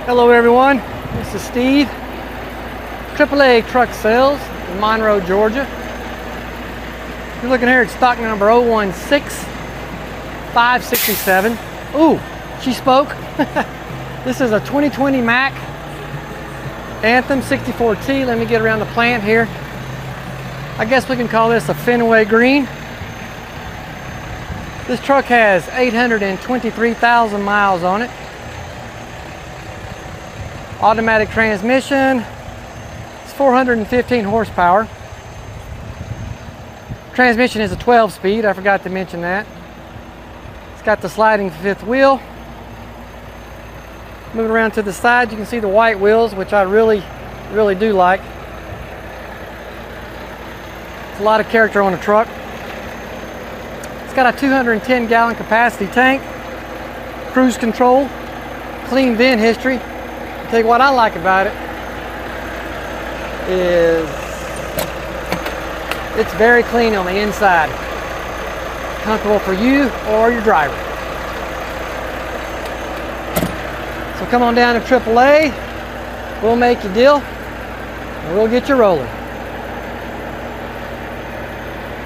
Hello everyone, this is Steve, AAA Truck Sales in Monroe, Georgia. You're looking here at stock number 016567. Ooh, she spoke. This is a 2020 MACK ANTHEM 64T. Let me get around the plant here. I guess we can call this a Fenway Green. This truck has 823,000 miles on it. Automatic transmission. It's 415 horsepower. Transmission is a 12-speed. I forgot to mention that. It's got the sliding fifth wheel. Moving around to the side, you can see the white wheels, which I really do like. It's a lot of character on the truck. It's got a 210-gallon capacity tank, cruise control, clean VIN history. I'll tell you what I like about it is it's very clean on the inside. Comfortable for you or your driver. So come on down to AAA. We'll make your deal and we'll get you rolling.